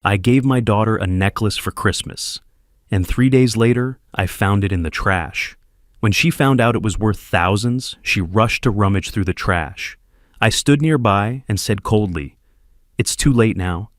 I gave my daughter a necklace for Christmas, and 3 days later, I found it in the trash. When she found out it was worth thousands, she rushed to rummage through the trash. I stood nearby and said coldly, "It's too late now."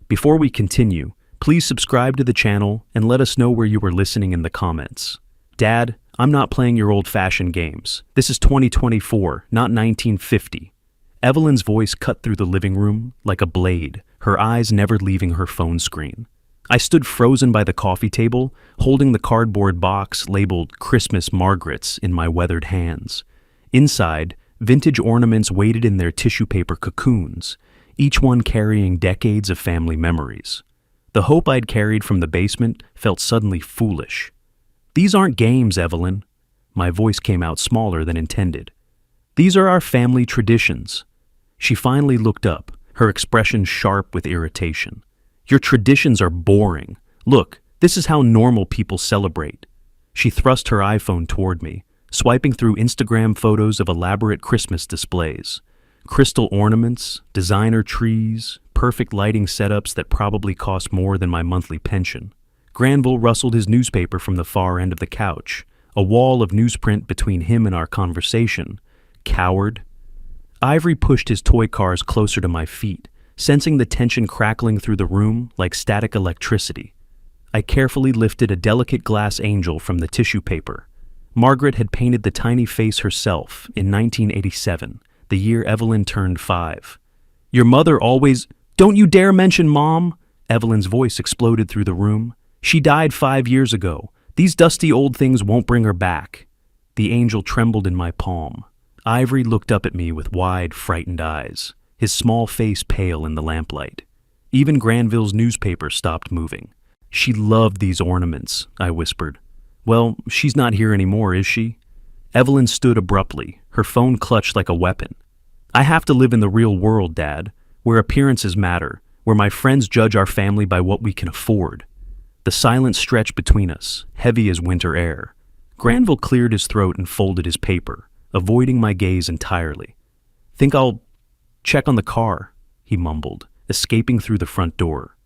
Before we continue, please subscribe to the channel and let us know where you were listening in the comments. Dad, I'm not playing your old-fashioned games. This is 2024, not 1950. Evelyn's voice cut through the living room like a blade, her eyes never leaving her phone screen. I stood frozen by the coffee table, holding the cardboard box labeled Christmas Margaret's in my weathered hands. Inside, vintage ornaments waited in their tissue paper cocoons, each one carrying decades of family memories. The hope I'd carried from the basement felt suddenly foolish. "These aren't games, Evelyn." My voice came out smaller than intended. "These are our family traditions." She finally looked up, her expression sharp with irritation. "Your traditions are boring. Look, this is how normal people celebrate." She thrust her iPhone toward me, swiping through Instagram photos of elaborate Christmas displays. Crystal ornaments, designer trees, perfect lighting setups that probably cost more than my monthly pension. Granville rustled his newspaper from the far end of the couch, a wall of newsprint between him and our conversation. Coward. Ivory pushed his toy cars closer to my feet, sensing the tension crackling through the room like static electricity. I carefully lifted a delicate glass angel from the tissue paper. Margaret had painted the tiny face herself in 1987, the year Evelyn turned 5. "Your mother always—" "Don't you dare mention Mom!" Evelyn's voice exploded through the room. "She died 5 years ago. These dusty old things won't bring her back." The angel trembled in my palm. Ivory looked up at me with wide, frightened eyes, his small face pale in the lamplight. Even Granville's newspaper stopped moving. "She loved these ornaments," I whispered. "Well, she's not here anymore, is she?" Evelyn stood abruptly, her phone clutched like a weapon. "I have to live in the real world, Dad, where appearances matter, where my friends judge our family by what we can afford." The silence stretched between us, heavy as winter air. Granville cleared his throat and folded his paper, avoiding my gaze entirely. "Think I'll check on the car," he mumbled, escaping through the front door.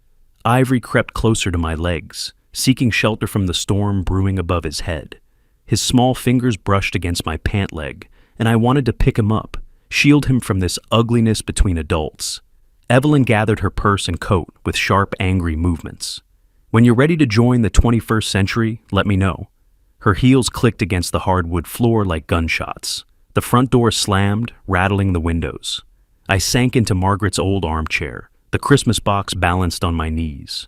Ivory crept closer to my legs, seeking shelter from the storm brewing above his head. His small fingers brushed against my pant leg, and I wanted to pick him up, shield him from this ugliness between adults. Evelyn gathered her purse and coat with sharp, angry movements. "When you're ready to join the 21st century, let me know." Her heels clicked against the hardwood floor like gunshots. The front door slammed, rattling the windows. I sank into Margaret's old armchair, the Christmas box balanced on my knees.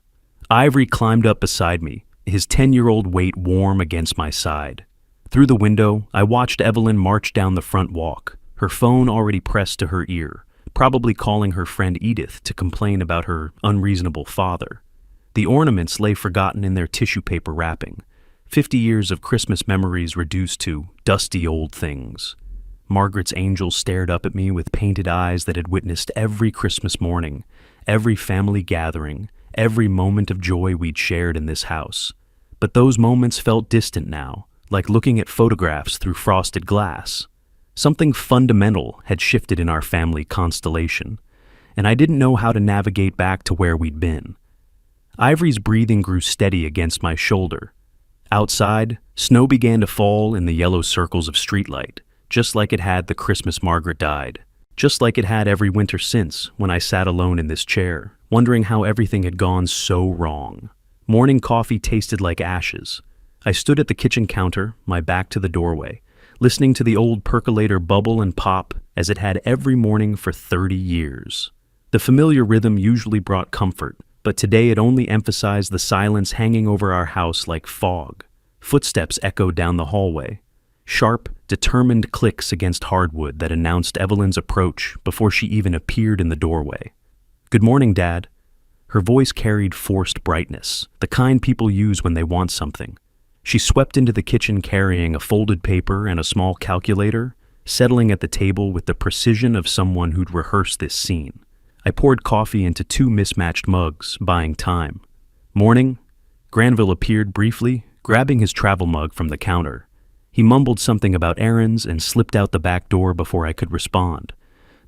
Ivory climbed up beside me, his 10-year-old weight warm against my side. Through the window, I watched Evelyn march down the front walk, her phone already pressed to her ear, probably calling her friend Edith to complain about her unreasonable father. The ornaments lay forgotten in their tissue paper wrapping, 50 years of Christmas memories reduced to dusty old things. Margaret's angel stared up at me with painted eyes that had witnessed every Christmas morning, every family gathering, every moment of joy we'd shared in this house. But those moments felt distant now, like looking at photographs through frosted glass. Something fundamental had shifted in our family constellation, and I didn't know how to navigate back to where we'd been. Ivory's breathing grew steady against my shoulder. Outside, snow began to fall in the yellow circles of streetlight, just like it had the Christmas Margaret died, just like it had every winter since when I sat alone in this chair, wondering how everything had gone so wrong. Morning coffee tasted like ashes. I stood at the kitchen counter, my back to the doorway, listening to the old percolator bubble and pop as it had every morning for 30 years. The familiar rhythm usually brought comfort, but today it only emphasized the silence hanging over our house like fog. Footsteps echoed down the hallway. Sharp, determined clicks against hardwood that announced Evelyn's approach before she even appeared in the doorway. "Good morning, Dad." Her voice carried forced brightness, the kind people use when they want something. She swept into the kitchen carrying a folded paper and a small calculator, settling at the table with the precision of someone who'd rehearsed this scene. I poured coffee into 2 mismatched mugs, buying time. "Morning." Granville appeared briefly, grabbing his travel mug from the counter. He mumbled something about errands and slipped out the back door before I could respond.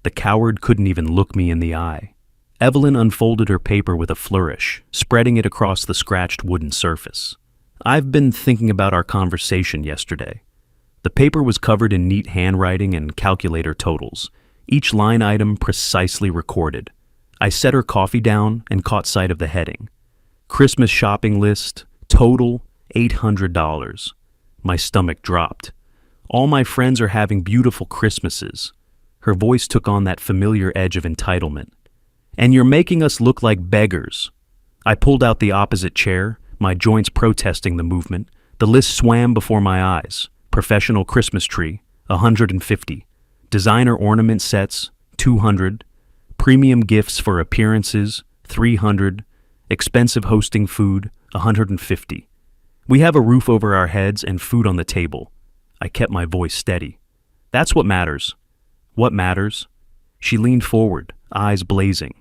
The coward couldn't even look me in the eye. Evelyn unfolded her paper with a flourish, spreading it across the scratched wooden surface. I've been thinking about our conversation yesterday. The paper was covered in neat handwriting and calculator totals, each line item precisely recorded. I set her coffee down and caught sight of the heading. Christmas shopping list, total $800. My stomach dropped. All my friends are having beautiful Christmases. Her voice took on that familiar edge of entitlement. And you're making us look like beggars. I pulled out the opposite chair, my joints protesting the movement. The list swam before my eyes. Professional Christmas tree, $150. Designer ornament sets, $200. Premium gifts for appearances, $300. Expensive hosting food, $150. We have a roof over our heads and food on the table. I kept my voice steady. That's what matters. What matters? She leaned forward, eyes blazing.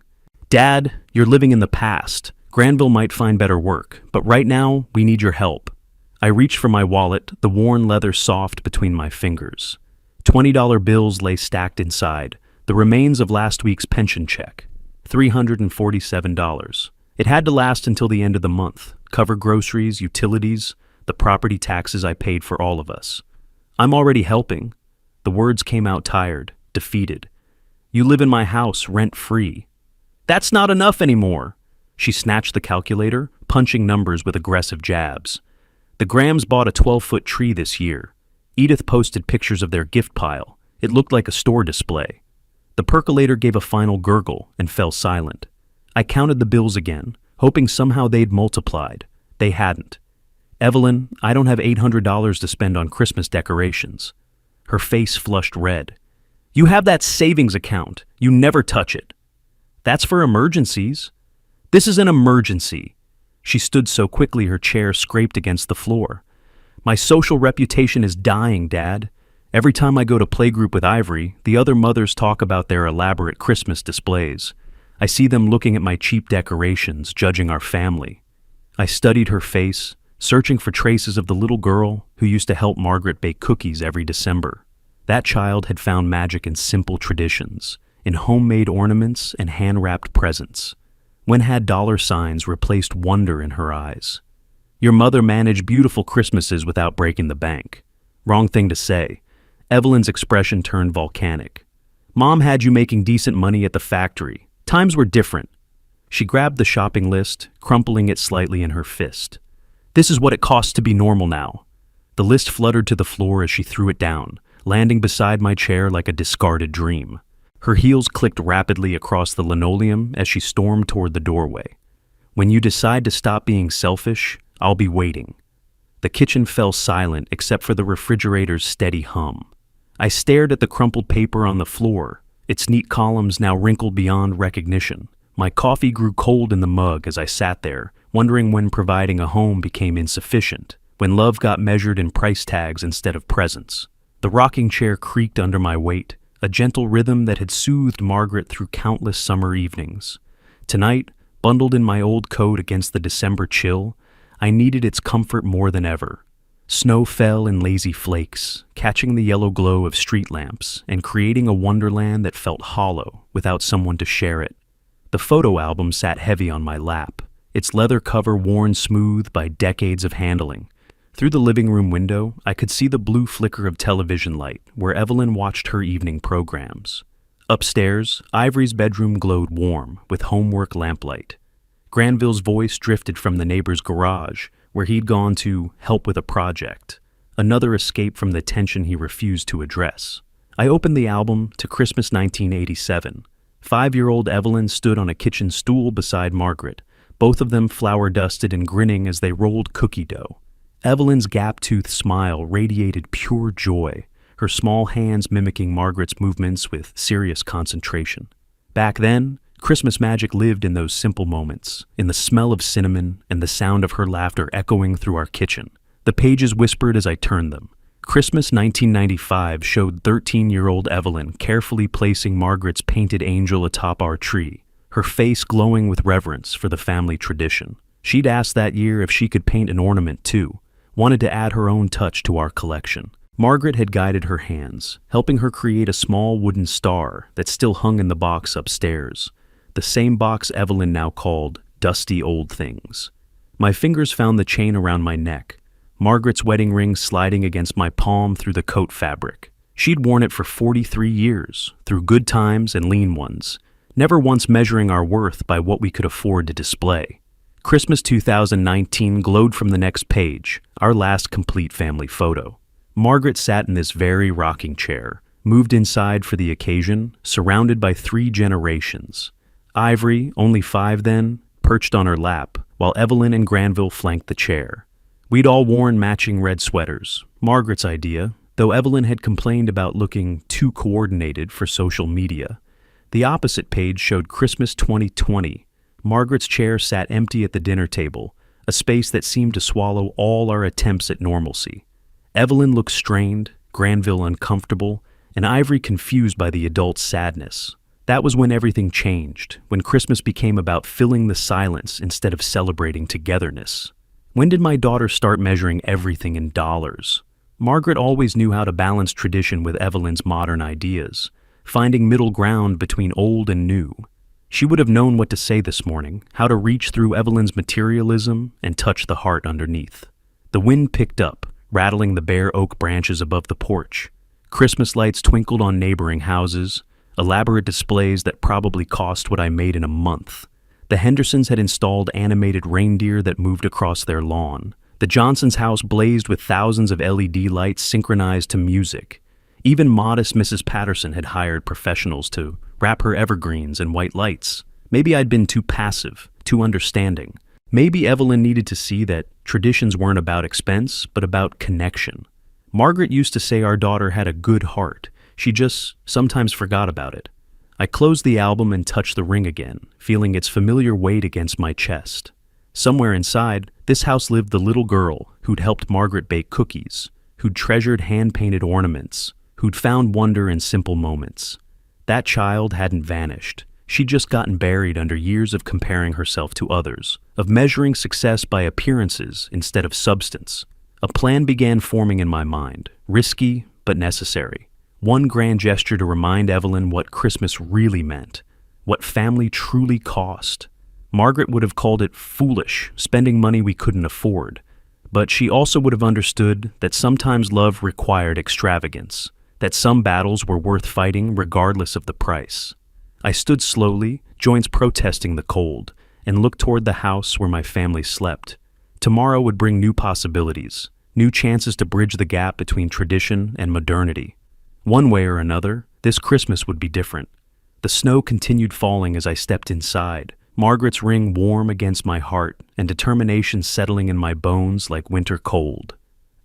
Dad, you're living in the past. Granville might find better work, but right now, we need your help. I reached for my wallet, the worn leather soft between my fingers. $20 bills lay stacked inside, the remains of last week's pension check. $347. It had to last until the end of the month, cover groceries, utilities, the property taxes I paid for all of us. I'm already helping. The words came out tired, defeated. You live in my house, rent-free. That's not enough anymore. She snatched the calculator, punching numbers with aggressive jabs. The Grahams bought a 12-foot tree this year. Edith posted pictures of their gift pile. It looked like a store display. The percolator gave a final gurgle and fell silent. I counted the bills again, hoping somehow they'd multiplied. They hadn't. Evelyn, I don't have $800 to spend on Christmas decorations. Her face flushed red. You have that savings account. You never touch it. That's for emergencies. This is an emergency. She stood so quickly her chair scraped against the floor. My social reputation is dying, Dad. Every time I go to playgroup with Ivory, the other mothers talk about their elaborate Christmas displays. I see them looking at my cheap decorations, judging our family. I studied her face, searching for traces of the little girl who used to help Margaret bake cookies every December. That child had found magic in simple traditions, in homemade ornaments and hand-wrapped presents. When had dollar signs replaced wonder in her eyes? Your mother managed beautiful Christmases without breaking the bank. Wrong thing to say. Evelyn's expression turned volcanic. Mom had you making decent money at the factory. Times were different. She grabbed the shopping list, crumpling it slightly in her fist. This is what it costs to be normal now. The list fluttered to the floor as she threw it down, landing beside my chair like a discarded dream. Her heels clicked rapidly across the linoleum as she stormed toward the doorway. When you decide to stop being selfish, I'll be waiting. The kitchen fell silent except for the refrigerator's steady hum. I stared at the crumpled paper on the floor, its neat columns now wrinkled beyond recognition. My coffee grew cold in the mug as I sat there, wondering when providing a home became insufficient, when love got measured in price tags instead of presents. The rocking chair creaked under my weight, a gentle rhythm that had soothed Margaret through countless summer evenings. Tonight, bundled in my old coat against the December chill, I needed its comfort more than ever. Snow fell in lazy flakes, catching the yellow glow of street lamps and creating a wonderland that felt hollow without someone to share it. The photo album sat heavy on my lap, its leather cover worn smooth by decades of handling. Through the living room window, I could see the blue flicker of television light where Evelyn watched her evening programs. Upstairs, Ivory's bedroom glowed warm with homework lamplight. Granville's voice drifted from the neighbor's garage, where he'd gone to help with a project, another escape from the tension he refused to address. I opened the album to Christmas 1987. 5-year-old Evelyn stood on a kitchen stool beside Margaret, both of them flour-dusted and grinning as they rolled cookie dough. Evelyn's gap-toothed smile radiated pure joy, her small hands mimicking Margaret's movements with serious concentration. Back then, Christmas magic lived in those simple moments, in the smell of cinnamon and the sound of her laughter echoing through our kitchen. The pages whispered as I turned them. Christmas 1995 showed 13-year-old Evelyn carefully placing Margaret's painted angel atop our tree, her face glowing with reverence for the family tradition. She'd asked that year if she could paint an ornament too, wanted to add her own touch to our collection. Margaret had guided her hands, helping her create a small wooden star that still hung in the box upstairs. the same box Evelyn now called dusty old things. My fingers found the chain around my neck, Margaret's wedding ring sliding against my palm through the coat fabric. She'd worn it for 43 years, through good times and lean ones, never once measuring our worth by what we could afford to display. Christmas 2019 glowed from the next page, our last complete family photo. Margaret sat in this very rocking chair, moved inside for the occasion, surrounded by 3 generations. Ivory, only 5 then, perched on her lap, while Evelyn and Granville flanked the chair. We'd all worn matching red sweaters, Margaret's idea, though Evelyn had complained about looking too coordinated for social media. The opposite page showed Christmas 2020. Margaret's chair sat empty at the dinner table, a space that seemed to swallow all our attempts at normalcy. Evelyn looked strained, Granville uncomfortable, and Ivory confused by the adult sadness. That was when everything changed, when Christmas became about filling the silence instead of celebrating togetherness. When did my daughter start measuring everything in dollars? Margaret always knew how to balance tradition with Evelyn's modern ideas, finding middle ground between old and new. She would have known what to say this morning, how to reach through Evelyn's materialism and touch the heart underneath. The wind picked up, rattling the bare oak branches above the porch. Christmas lights twinkled on neighboring houses, elaborate displays that probably cost what I made in a month. The Hendersons had installed animated reindeer that moved across their lawn. The Johnsons' house blazed with thousands of LED lights synchronized to music. Even modest Mrs. Patterson had hired professionals to wrap her evergreens in white lights. Maybe I'd been too passive, too understanding. Maybe Evelyn needed to see that traditions weren't about expense, but about connection. Margaret used to say our daughter had a good heart. She just sometimes forgot about it. I closed the album and touched the ring again, feeling its familiar weight against my chest. Somewhere inside, this house lived the little girl who'd helped Margaret bake cookies, who'd treasured hand-painted ornaments, who'd found wonder in simple moments. That child hadn't vanished. She'd just gotten buried under years of comparing herself to others, of measuring success by appearances instead of substance. A plan began forming in my mind, risky but necessary. One grand gesture to remind Evelyn what Christmas really meant, what family truly cost. Margaret would have called it foolish, spending money we couldn't afford. But she also would have understood that sometimes love required extravagance, that some battles were worth fighting regardless of the price. I stood slowly, joints protesting the cold, and looked toward the house where my family slept. Tomorrow would bring new possibilities, new chances to bridge the gap between tradition and modernity. One way or another, this Christmas would be different. The snow continued falling as I stepped inside, Margaret's ring warm against my heart and determination settling in my bones like winter cold.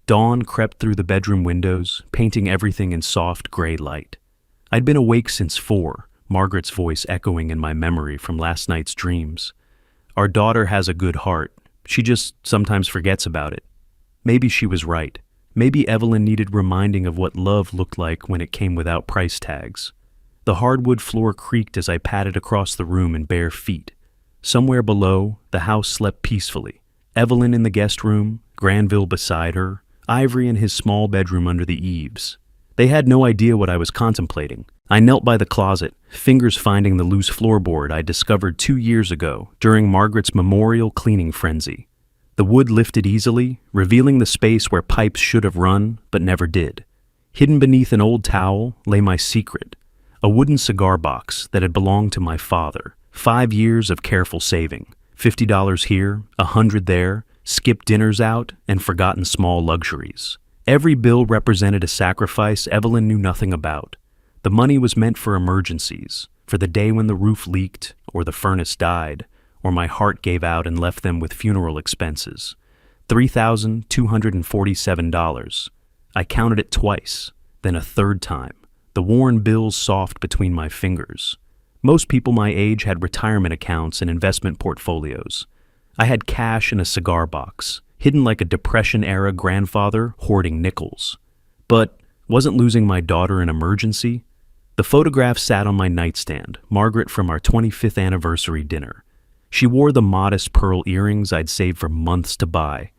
Dawn crept through the bedroom windows, painting everything in soft gray light. I'd been awake since 4, Margaret's voice echoing in my memory from last night's dreams. Our daughter has a good heart. She just sometimes forgets about it. Maybe she was right. Maybe Evelyn needed reminding of what love looked like when it came without price tags. The hardwood floor creaked as I padded across the room in bare feet. Somewhere below, the house slept peacefully. Evelyn in the guest room, Granville beside her, Ivory in his small bedroom under the eaves. They had no idea what I was contemplating. I knelt by the closet, fingers finding the loose floorboard I discovered 2 years ago during Margaret's memorial cleaning frenzy. The wood lifted easily, revealing the space where pipes should have run, but never did. Hidden beneath an old towel lay my secret, a wooden cigar box that had belonged to my father. 5 years of careful saving, $50 here, $100 there, skipped dinners out, and forgotten small luxuries. Every bill represented a sacrifice Evelyn knew nothing about. The money was meant for emergencies, for the day when the roof leaked, or the furnace died, or my heart gave out and left them with funeral expenses. $3,247. I counted it twice, then a third time, the worn bills soft between my fingers. Most people my age had retirement accounts and investment portfolios. I had cash in a cigar box, hidden like a Depression-era grandfather hoarding nickels. But wasn't losing my daughter an emergency? The photograph sat on my nightstand, Margaret from our 25th anniversary dinner. She wore the modest pearl earrings I'd saved for months to buy,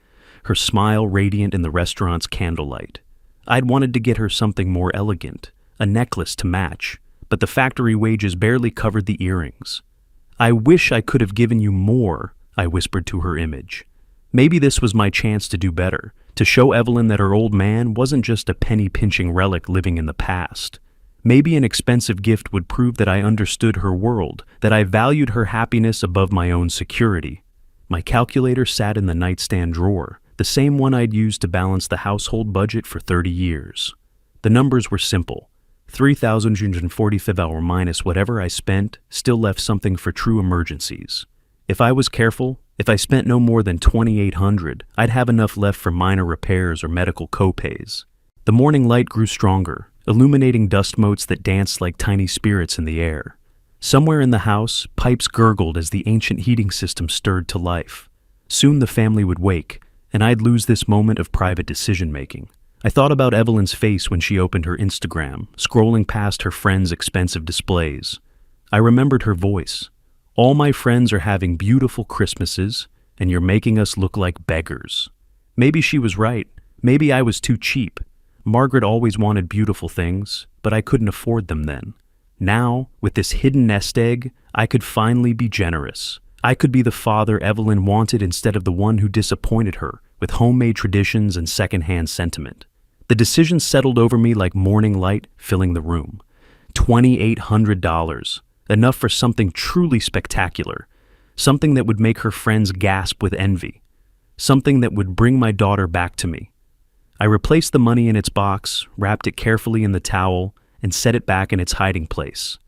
her smile radiant in the restaurant's candlelight. I'd wanted to get her something more elegant, a necklace to match, but the factory wages barely covered the earrings. "I wish I could have given you more," I whispered to her image. Maybe this was my chance to do better, to show Evelyn that her old man wasn't just a penny-pinching relic living in the past. Maybe an expensive gift would prove that I understood her world, that I valued her happiness above my own security. My calculator sat in the nightstand drawer, the same one I'd used to balance the household budget for 30 years. The numbers were simple. 3,145 minus whatever I spent still left something for true emergencies. If I was careful, if I spent no more than 2,800, I'd have enough left for minor repairs or medical copays. The morning light grew stronger, illuminating dust motes that danced like tiny spirits in the air. Somewhere in the house, pipes gurgled as the ancient heating system stirred to life. Soon the family would wake, and I'd lose this moment of private decision-making. I thought about Evelyn's face when she opened her Instagram, scrolling past her friends' expensive displays. I remembered her voice. "All my friends are having beautiful Christmases, and you're making us look like beggars." Maybe she was right. Maybe I was too cheap. Margaret always wanted beautiful things, but I couldn't afford them then. Now, with this hidden nest egg, I could finally be generous. I could be the father Evelyn wanted instead of the one who disappointed her with homemade traditions and secondhand sentiment. The decision settled over me like morning light filling the room. $2,800. Enough for something truly spectacular. Something that would make her friends gasp with envy. Something that would bring my daughter back to me. I replaced the money in its box, wrapped it carefully in the towel, and set it back in its hiding place.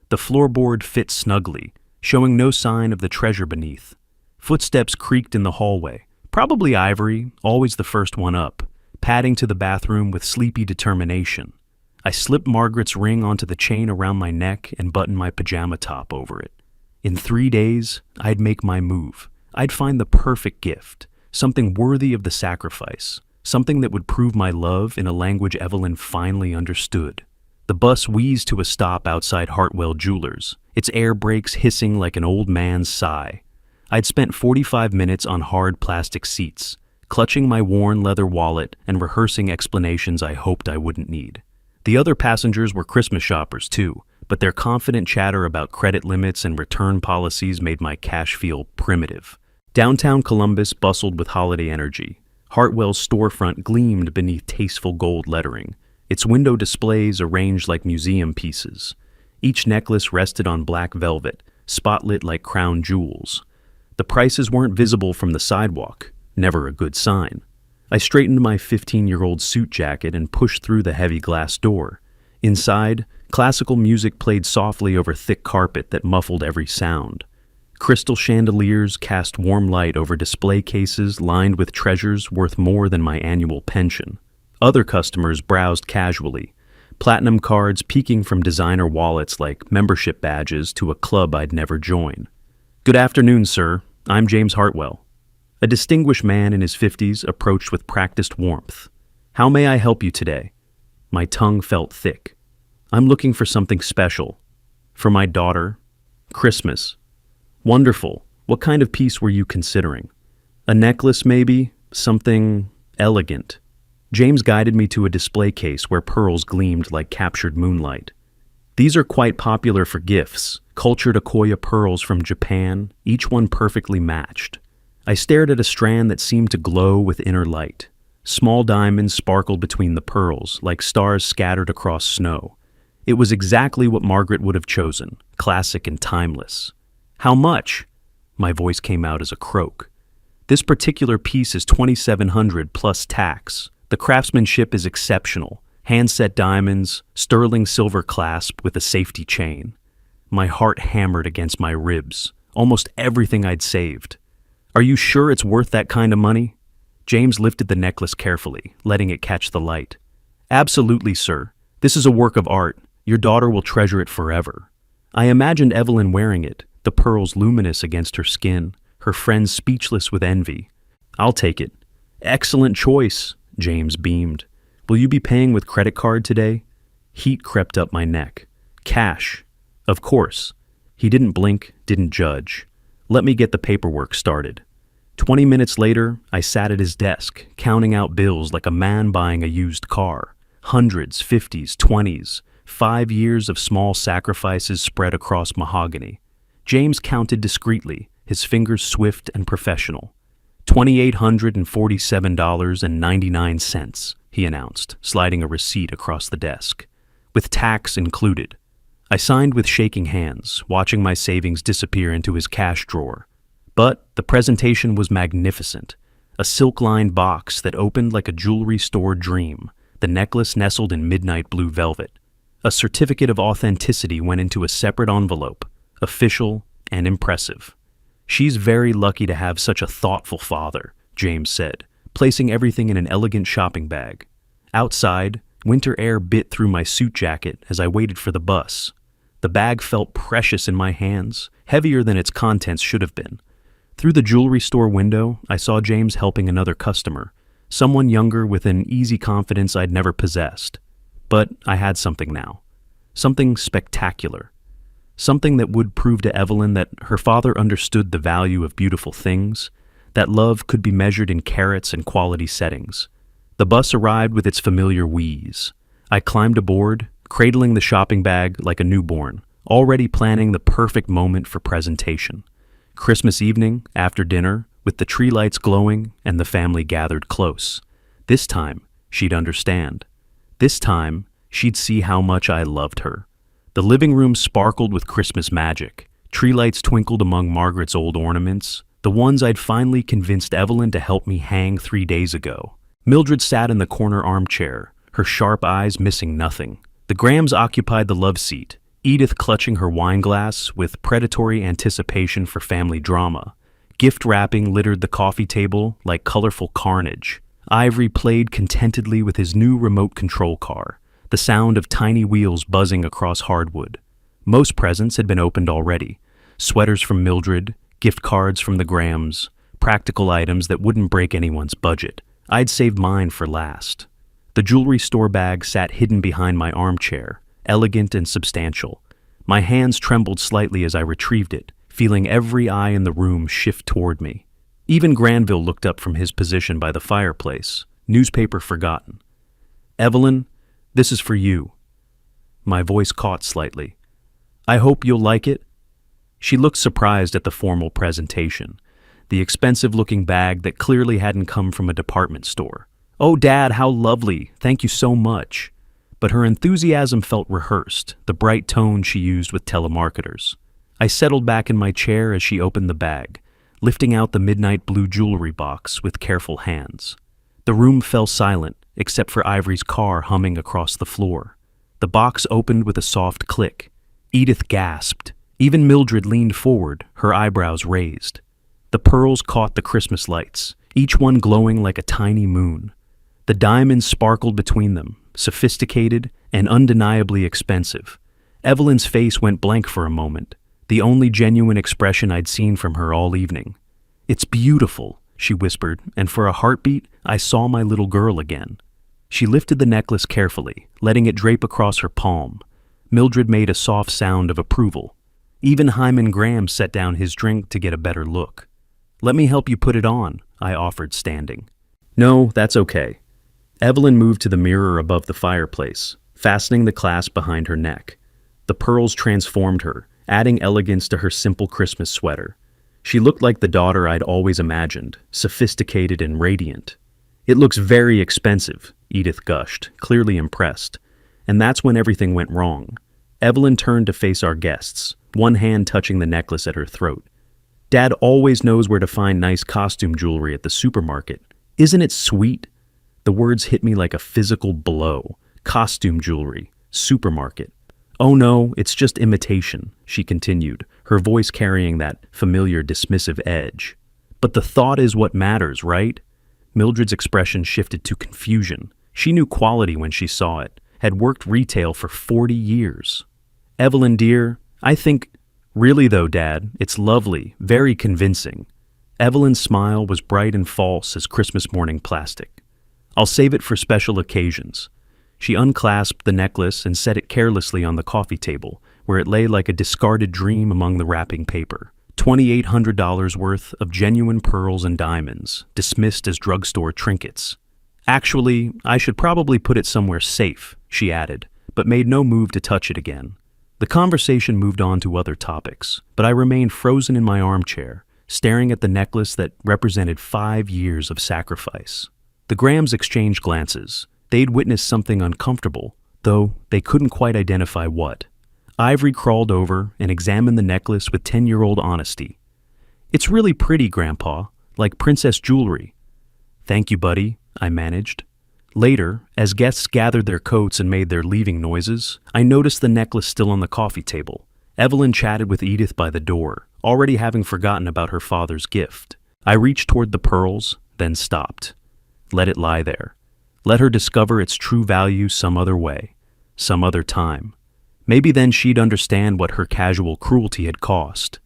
The floorboard fit snugly, showing no sign of the treasure beneath. Footsteps creaked in the hallway. Probably Ivory, always the first one up, padding to the bathroom with sleepy determination. I slipped Margaret's ring onto the chain around my neck and buttoned my pajama top over it. In 3 days, I'd make my move. I'd find the perfect gift, something worthy of the sacrifice, something that would prove my love in a language Evelyn finally understood. The bus wheezed to a stop outside Hartwell Jewelers, its air brakes hissing like an old man's sigh. I'd spent 45 minutes on hard plastic seats, clutching my worn leather wallet and rehearsing explanations I hoped I wouldn't need. The other passengers were Christmas shoppers too, but their confident chatter about credit limits and return policies made my cash feel primitive. Downtown Columbus bustled with holiday energy. Hartwell's storefront gleamed beneath tasteful gold lettering, its window displays arranged like museum pieces. Each necklace rested on black velvet, spotlit like crown jewels. The prices weren't visible from the sidewalk, never a good sign. I straightened my 15-year-old suit jacket and pushed through the heavy glass door. Inside, classical music played softly over thick carpet that muffled every sound. Crystal chandeliers cast warm light over display cases lined with treasures worth more than my annual pension. Other customers browsed casually, platinum cards peeking from designer wallets like membership badges to a club I'd never join. "Good afternoon, sir. I'm James Hartwell." A distinguished man in his 50s approached with practiced warmth. "How may I help you today?" My tongue felt thick. "I'm looking for something special. For my daughter. Christmas." "Wonderful. What kind of piece were you considering? A necklace, maybe? Something elegant?" James guided me to a display case where pearls gleamed like captured moonlight. "These are quite popular for gifts, cultured Akoya pearls from Japan, each one perfectly matched." I stared at a strand that seemed to glow with inner light. Small diamonds sparkled between the pearls, like stars scattered across snow. It was exactly what Margaret would have chosen, classic and timeless. "How much?" My voice came out as a croak. "This particular piece is $2,700 plus tax. The craftsmanship is exceptional. Hand-set diamonds, sterling silver clasp with a safety chain." My heart hammered against my ribs, almost everything I'd saved. "Are you sure it's worth that kind of money?" James lifted the necklace carefully, letting it catch the light. "Absolutely, sir. This is a work of art. Your daughter will treasure it forever." I imagined Evelyn wearing it, the pearls luminous against her skin, her friends speechless with envy. "I'll take it." "Excellent choice," James beamed. "Will you be paying with credit card today?" Heat crept up my neck. "Cash." "Of course." He didn't blink, didn't judge. Let me get the paperwork started. 20 minutes later, I sat at his desk, counting out bills like a man buying a used car. Hundreds, 50s, 20s, 5 years of small sacrifices spread across mahogany. James counted discreetly, his fingers swift and professional. $2,847.99, he announced, sliding a receipt across the desk. With tax included. I signed with shaking hands, watching my savings disappear into his cash drawer. But the presentation was magnificent. A silk-lined box that opened like a jewelry store dream, the necklace nestled in midnight blue velvet. A certificate of authenticity went into a separate envelope, official and impressive. "She's very lucky to have such a thoughtful father," James said, placing everything in an elegant shopping bag. Outside, winter air bit through my suit jacket as I waited for the bus. The bag felt precious in my hands, heavier than its contents should have been. Through the jewelry store window, I saw James helping another customer, someone younger with an easy confidence I'd never possessed. But I had something now. Something spectacular. Something that would prove to Evelyn that her father understood the value of beautiful things, that love could be measured in carats and quality settings. The bus arrived with its familiar wheeze. I climbed aboard, cradling the shopping bag like a newborn, already planning the perfect moment for presentation. Christmas evening, after dinner, with the tree lights glowing and the family gathered close. This time, she'd understand. This time, she'd see how much I loved her. The living room sparkled with Christmas magic. Tree lights twinkled among Margaret's old ornaments, the ones I'd finally convinced Evelyn to help me hang 3 days ago. Mildred sat in the corner armchair, her sharp eyes missing nothing. The Grahams occupied the love seat, Edith clutching her wine glass with predatory anticipation for family drama. Gift wrapping littered the coffee table like colorful carnage. Ivory played contentedly with his new remote control car, the sound of tiny wheels buzzing across hardwood. Most presents had been opened already. Sweaters from Mildred, gift cards from the Grahams, practical items that wouldn't break anyone's budget. I'd saved mine for last. The jewelry store bag sat hidden behind my armchair, elegant and substantial. My hands trembled slightly as I retrieved it, feeling every eye in the room shift toward me. Even Granville looked up from his position by the fireplace, newspaper forgotten. "Evelyn, this is for you." My voice caught slightly. "I hope you'll like it." She looked surprised at the formal presentation, the expensive-looking bag that clearly hadn't come from a department store. "Oh, Dad, how lovely. Thank you so much." But her enthusiasm felt rehearsed, the bright tone she used with telemarketers. I settled back in my chair as she opened the bag, lifting out the midnight blue jewelry box with careful hands. The room fell silent, except for Ivory's car humming across the floor. The box opened with a soft click. Edith gasped. Even Mildred leaned forward, her eyebrows raised. The pearls caught the Christmas lights, each one glowing like a tiny moon. The diamonds sparkled between them, sophisticated and undeniably expensive. Evelyn's face went blank for a moment, the only genuine expression I'd seen from her all evening. "It's beautiful," she whispered, and for a heartbeat, I saw my little girl again. She lifted the necklace carefully, letting it drape across her palm. Mildred made a soft sound of approval. Even Hyman Graham set down his drink to get a better look. "Let me help you put it on," I offered, standing. "No, that's okay." Evelyn moved to the mirror above the fireplace, fastening the clasp behind her neck. The pearls transformed her, adding elegance to her simple Christmas sweater. She looked like the daughter I'd always imagined, sophisticated and radiant. "It looks very expensive," Edith gushed, clearly impressed. And that's when everything went wrong. Evelyn turned to face our guests, one hand touching the necklace at her throat. "Dad always knows where to find nice costume jewelry at the supermarket. Isn't it sweet?" The words hit me like a physical blow. Costume jewelry, supermarket. "Oh no, it's just imitation," she continued, her voice carrying that familiar dismissive edge. "But the thought is what matters, right?" Mildred's expression shifted to confusion. She knew quality when she saw it, had worked retail for 40 years. "Evelyn, dear, I think—" "Really though, Dad, it's lovely, very convincing." Evelyn's smile was bright and false as Christmas morning plastic. "I'll save it for special occasions." She unclasped the necklace and set it carelessly on the coffee table, where it lay like a discarded dream among the wrapping paper. $2,800 worth of genuine pearls and diamonds, dismissed as drugstore trinkets. "Actually, I should probably put it somewhere safe," she added, but made no move to touch it again. The conversation moved on to other topics, but I remained frozen in my armchair, staring at the necklace that represented 5 years of sacrifice. The Grahams exchanged glances. They'd witnessed something uncomfortable, though they couldn't quite identify what. Ivory crawled over and examined the necklace with 10-year-old honesty. "It's really pretty, Grandpa, like princess jewelry." "Thank you, buddy," I managed. Later, as guests gathered their coats and made their leaving noises, I noticed the necklace still on the coffee table. Evelyn chatted with Edith by the door, already having forgotten about her father's gift. I reached toward the pearls, then stopped. Let it lie there. Let her discover its true value some other way, some other time. Maybe then she'd understand what her casual cruelty had cost.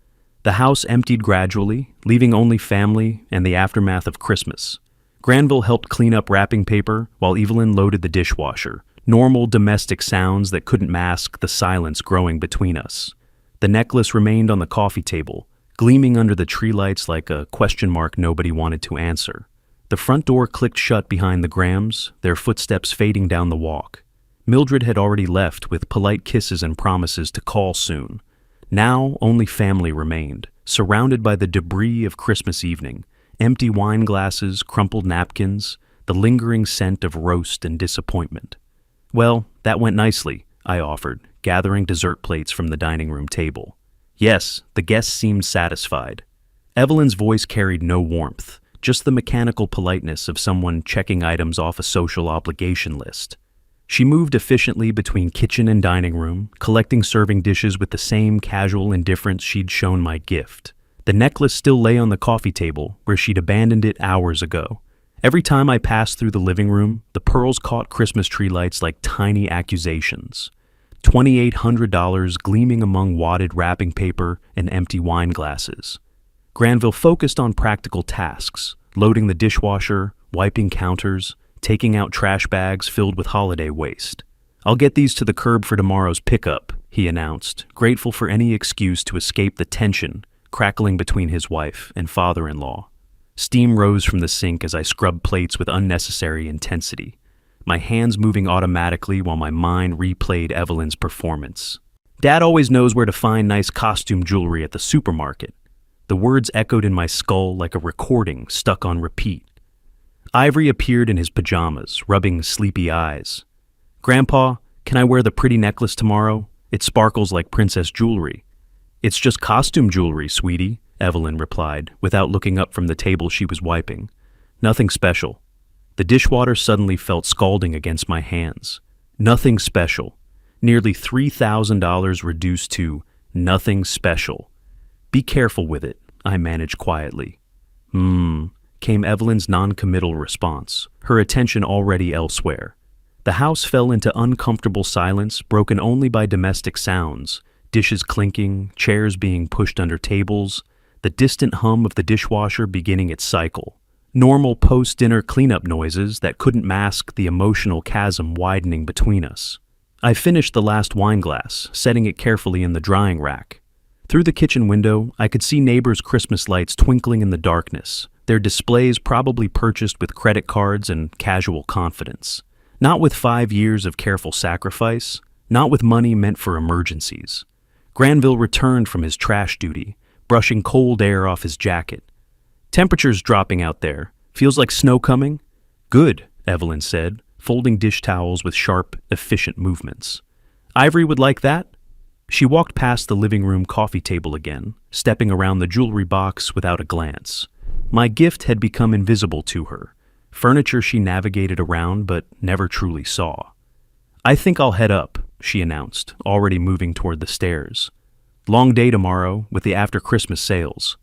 The house emptied gradually, leaving only family and the aftermath of Christmas. Granville helped clean up wrapping paper while Evelyn loaded the dishwasher, normal domestic sounds that couldn't mask the silence growing between us. The necklace remained on the coffee table, gleaming under the tree lights like a question mark nobody wanted to answer. The front door clicked shut behind the Grahams, their footsteps fading down the walk. Mildred had already left with polite kisses and promises to call soon. Now only family remained, surrounded by the debris of Christmas evening. Empty wine glasses, crumpled napkins, the lingering scent of roast and disappointment. "Well, that went nicely," I offered, gathering dessert plates from the dining room table. Yes, the guests seemed satisfied. Evelyn's voice carried no warmth, just the mechanical politeness of someone checking items off a social obligation list. She moved efficiently between kitchen and dining room, collecting serving dishes with the same casual indifference she'd shown my gift. The necklace still lay on the coffee table, where she'd abandoned it hours ago. Every time I passed through the living room, the pearls caught Christmas tree lights like tiny accusations. $2,800 gleaming among wadded wrapping paper and empty wine glasses. Granville focused on practical tasks, loading the dishwasher, wiping counters, taking out trash bags filled with holiday waste. "I'll get these to the curb for tomorrow's pickup," he announced, grateful for any excuse to escape the tension crackling between his wife and father-in-law. Steam rose from the sink as I scrubbed plates with unnecessary intensity, my hands moving automatically while my mind replayed Evelyn's performance. "Dad always knows where to find nice costume jewelry at the supermarket." The words echoed in my skull like a recording stuck on repeat. Ivory appeared in his pajamas, rubbing sleepy eyes. "Grandpa, can I wear the pretty necklace tomorrow? It sparkles like princess jewelry." "It's just costume jewelry, sweetie," Evelyn replied, without looking up from the table she was wiping. "Nothing special." The dishwater suddenly felt scalding against my hands. Nothing special. Nearly $3,000 reduced to nothing special. "Be careful with it," I managed quietly. Came Evelyn's non-committal response, her attention already elsewhere. The house fell into uncomfortable silence, broken only by domestic sounds. Dishes clinking, chairs being pushed under tables, the distant hum of the dishwasher beginning its cycle. Normal post-dinner cleanup noises that couldn't mask the emotional chasm widening between us. I finished the last wine glass, setting it carefully in the drying rack. Through the kitchen window, I could see neighbors' Christmas lights twinkling in the darkness, their displays probably purchased with credit cards and casual confidence. Not with 5 years of careful sacrifice, not with money meant for emergencies. Granville returned from his trash duty, brushing cold air off his jacket. "Temperature's dropping out there. Feels like snow coming?" "Good," Evelyn said, folding dish towels with sharp, efficient movements. "Ivory would like that?" She walked past the living room coffee table again, stepping around the jewelry box without a glance. My gift had become invisible to her, furniture she navigated around but never truly saw. "I think I'll head up," she announced, already moving toward the stairs. "Long day tomorrow with the after-Christmas sales."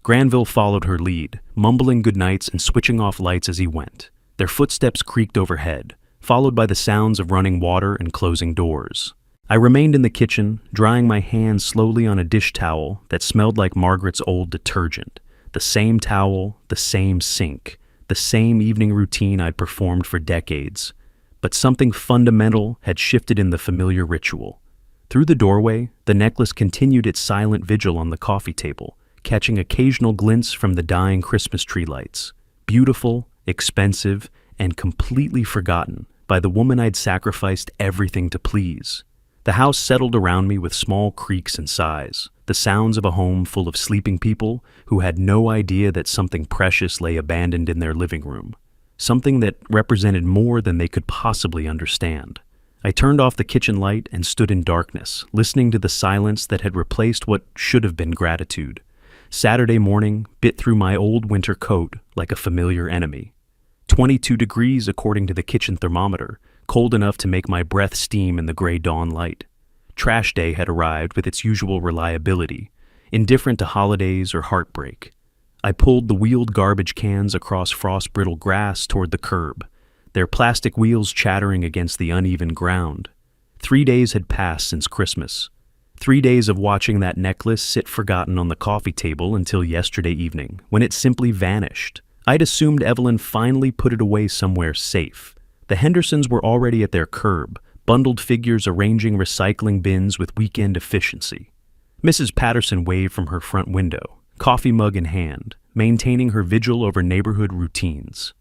Granville followed her lead, mumbling goodnights and switching off lights as he went. Their footsteps creaked overhead, followed by the sounds of running water and closing doors. I remained in the kitchen, drying my hands slowly on a dish towel that smelled like Margaret's old detergent. The same towel, the same sink, the same evening routine I'd performed for decades. But something fundamental had shifted in the familiar ritual. Through the doorway, the necklace continued its silent vigil on the coffee table, catching occasional glints from the dying Christmas tree lights. Beautiful, expensive, and completely forgotten by the woman I'd sacrificed everything to please. The house settled around me with small creaks and sighs, the sounds of a home full of sleeping people who had no idea that something precious lay abandoned in their living room, something that represented more than they could possibly understand. I turned off the kitchen light and stood in darkness, listening to the silence that had replaced what should have been gratitude. Saturday morning bit through my old winter coat like a familiar enemy. 22 degrees according to the kitchen thermometer, cold enough to make my breath steam in the gray dawn light. Trash day had arrived with its usual reliability, indifferent to holidays or heartbreak. I pulled the wheeled garbage cans across frost-brittle grass toward the curb, their plastic wheels chattering against the uneven ground. 3 days had passed since Christmas. 3 days of watching that necklace sit forgotten on the coffee table until yesterday evening, when it simply vanished. I'd assumed Evelyn finally put it away somewhere safe. The Hendersons were already at their curb, bundled figures arranging recycling bins with weekend efficiency. Mrs. Patterson waved from her front window, coffee mug in hand, maintaining her vigil over neighborhood routines.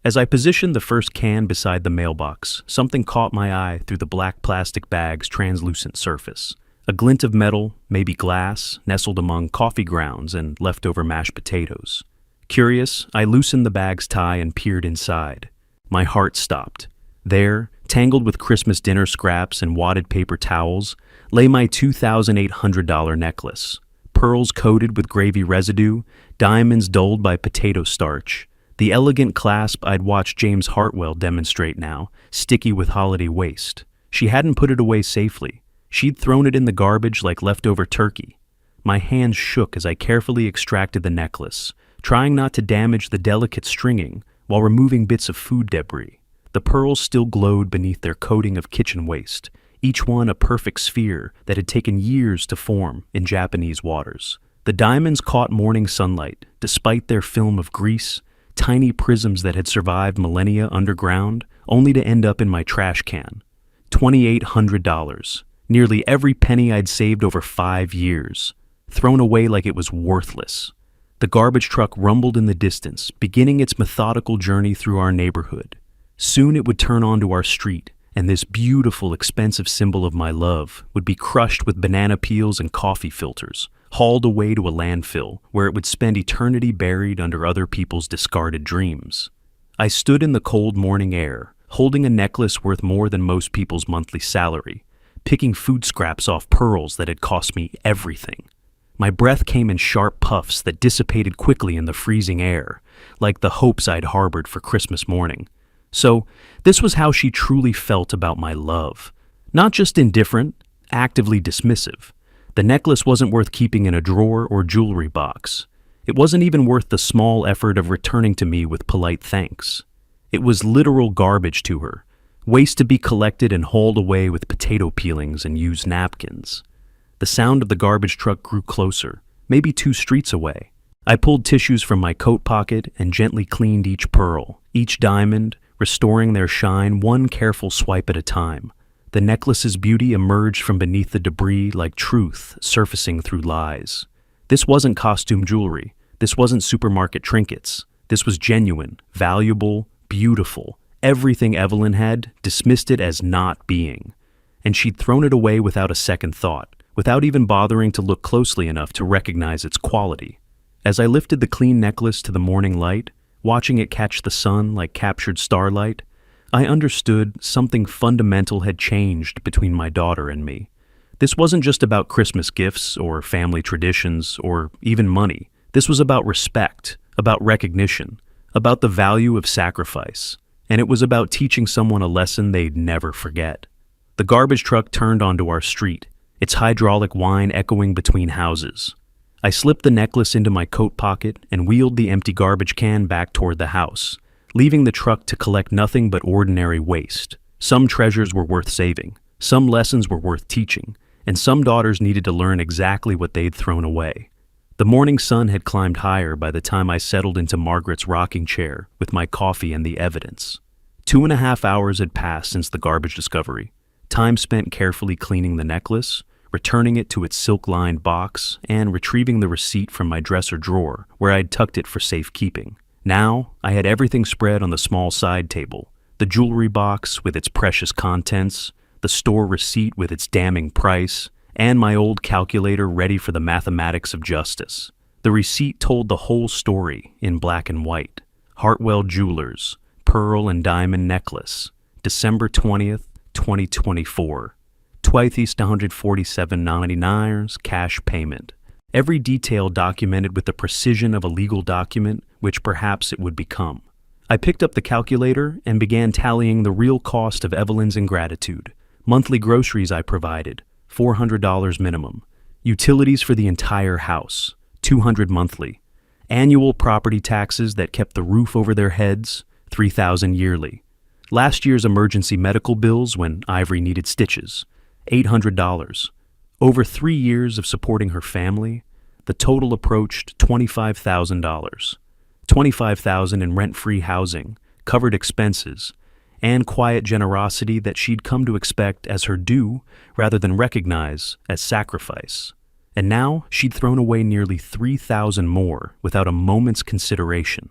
As I positioned the first can beside the mailbox, something caught my eye through the black plastic bag's translucent surface. A glint of metal, maybe glass, nestled among coffee grounds and leftover mashed potatoes. Curious, I loosened the bag's tie and peered inside. My heart stopped. There, tangled with Christmas dinner scraps and wadded paper towels, lay my $2,800 necklace. Pearls coated with gravy residue, diamonds dulled by potato starch. The elegant clasp I'd watched James Hartwell demonstrate now, sticky with holiday waste. She hadn't put it away safely. She'd thrown it in the garbage like leftover turkey. My hands shook as I carefully extracted the necklace, trying not to damage the delicate stringing while removing bits of food debris. The pearls still glowed beneath their coating of kitchen waste, each one a perfect sphere that had taken years to form in Japanese waters. The diamonds caught morning sunlight, despite their film of grease, tiny prisms that had survived millennia underground, only to end up in my trash can. $2,800, nearly every penny I'd saved over 5 years, thrown away like it was worthless. The garbage truck rumbled in the distance, beginning its methodical journey through our neighborhood. Soon it would turn onto our street, and this beautiful, expensive symbol of my love would be crushed with banana peels and coffee filters, hauled away to a landfill where it would spend eternity buried under other people's discarded dreams. I stood in the cold morning air, holding a necklace worth more than most people's monthly salary, picking food scraps off pearls that had cost me everything. My breath came in sharp puffs that dissipated quickly in the freezing air, like the hopes I'd harbored for Christmas morning. So, this was how she truly felt about my love. Not just indifferent, actively dismissive. The necklace wasn't worth keeping in a drawer or jewelry box. It wasn't even worth the small effort of returning to me with polite thanks. It was literal garbage to her, waste to be collected and hauled away with potato peelings and used napkins. The sound of the garbage truck grew closer, maybe 2 streets away. I pulled tissues from my coat pocket and gently cleaned each pearl, each diamond, restoring their shine one careful swipe at a time. The necklace's beauty emerged from beneath the debris like truth surfacing through lies. This wasn't costume jewelry. This wasn't supermarket trinkets. This was genuine, valuable, beautiful. Everything Evelyn had dismissed it as not being. And she'd thrown it away without a second thought, without even bothering to look closely enough to recognize its quality. As I lifted the clean necklace to the morning light, watching it catch the sun like captured starlight, I understood something fundamental had changed between my daughter and me. This wasn't just about Christmas gifts or family traditions or even money. This was about respect, about recognition, about the value of sacrifice, and it was about teaching someone a lesson they'd never forget. The garbage truck turned onto our street, its hydraulic whine echoing between houses. I slipped the necklace into my coat pocket and wheeled the empty garbage can back toward the house, leaving the truck to collect nothing but ordinary waste. Some treasures were worth saving, some lessons were worth teaching, and some daughters needed to learn exactly what they'd thrown away. The morning sun had climbed higher by the time I settled into Margaret's rocking chair with my coffee and the evidence. 2.5 hours had passed since the garbage discovery, time spent carefully cleaning the necklace, returning it to its silk-lined box, and retrieving the receipt from my dresser drawer where I'd tucked it for safekeeping. Now, I had everything spread on the small side table, the jewelry box with its precious contents, the store receipt with its damning price, and my old calculator ready for the mathematics of justice. The receipt told the whole story in black and white. Hartwell Jewelers, pearl and diamond necklace, December 20th, 2024. $247.99 cash payment. Every detail documented with the precision of a legal document, which perhaps it would become. I picked up the calculator and began tallying the real cost of Evelyn's ingratitude. Monthly groceries I provided, $400 minimum. Utilities for the entire house, $200 monthly. Annual property taxes that kept the roof over their heads, $3,000 yearly. Last year's emergency medical bills when Ivory needed stitches, $800. Over 3 years of supporting her family, the total approached $25,000. $25,000 in rent-free housing, covered expenses, and quiet generosity that she'd come to expect as her due rather than recognize as sacrifice. And now she'd thrown away nearly $3,000 more without a moment's consideration.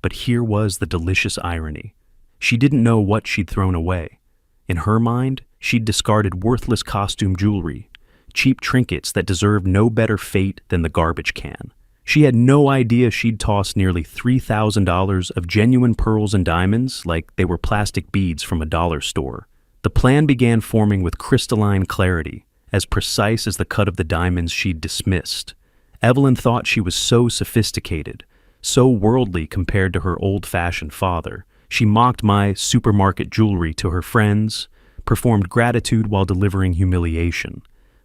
But here was the delicious irony. She didn't know what she'd thrown away. In her mind, she'd discarded worthless costume jewelry, cheap trinkets that deserved no better fate than the garbage can. She had no idea she'd tossed nearly $3,000 of genuine pearls and diamonds like they were plastic beads from a dollar store. The plan began forming with crystalline clarity, as precise as the cut of the diamonds she'd dismissed. Evelyn thought she was so sophisticated, so worldly compared to her old-fashioned father. She mocked my supermarket jewelry to her friends, performed gratitude while delivering humiliation.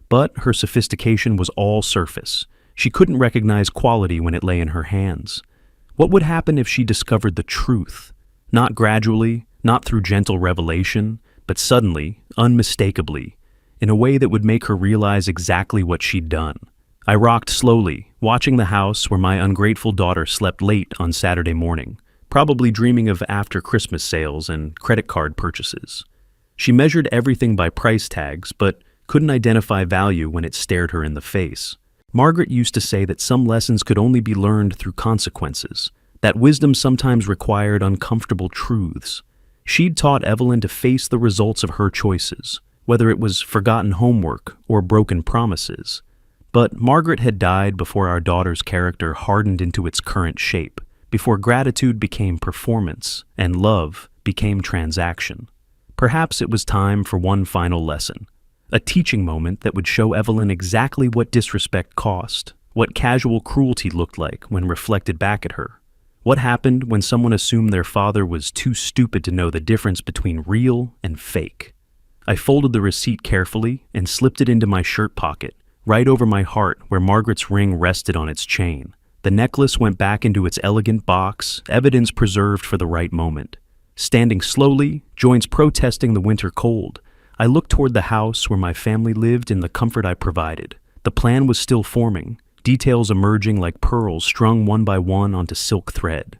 But her sophistication was all surface. She couldn't recognize quality when it lay in her hands. What would happen if she discovered the truth? Not gradually, not through gentle revelation, but suddenly, unmistakably, in a way that would make her realize exactly what she'd done. I rocked slowly, watching the house where my ungrateful daughter slept late on Saturday morning, probably dreaming of after-Christmas sales and credit card purchases. She measured everything by price tags, but couldn't identify value when it stared her in the face. Margaret used to say that some lessons could only be learned through consequences, that wisdom sometimes required uncomfortable truths. She'd taught Evelyn to face the results of her choices, whether it was forgotten homework or broken promises. But Margaret had died before our daughter's character hardened into its current shape, before gratitude became performance and love became transaction. Perhaps it was time for one final lesson. A teaching moment that would show Evelyn exactly what disrespect cost, what casual cruelty looked like when reflected back at her. What happened when someone assumed their father was too stupid to know the difference between real and fake. I folded the receipt carefully and slipped it into my shirt pocket, right over my heart where Margaret's ring rested on its chain. The necklace went back into its elegant box, evidence preserved for the right moment. Standing slowly, joints protesting the winter cold, I looked toward the house where my family lived in the comfort I provided. The plan was still forming, details emerging like pearls strung one by one onto silk thread.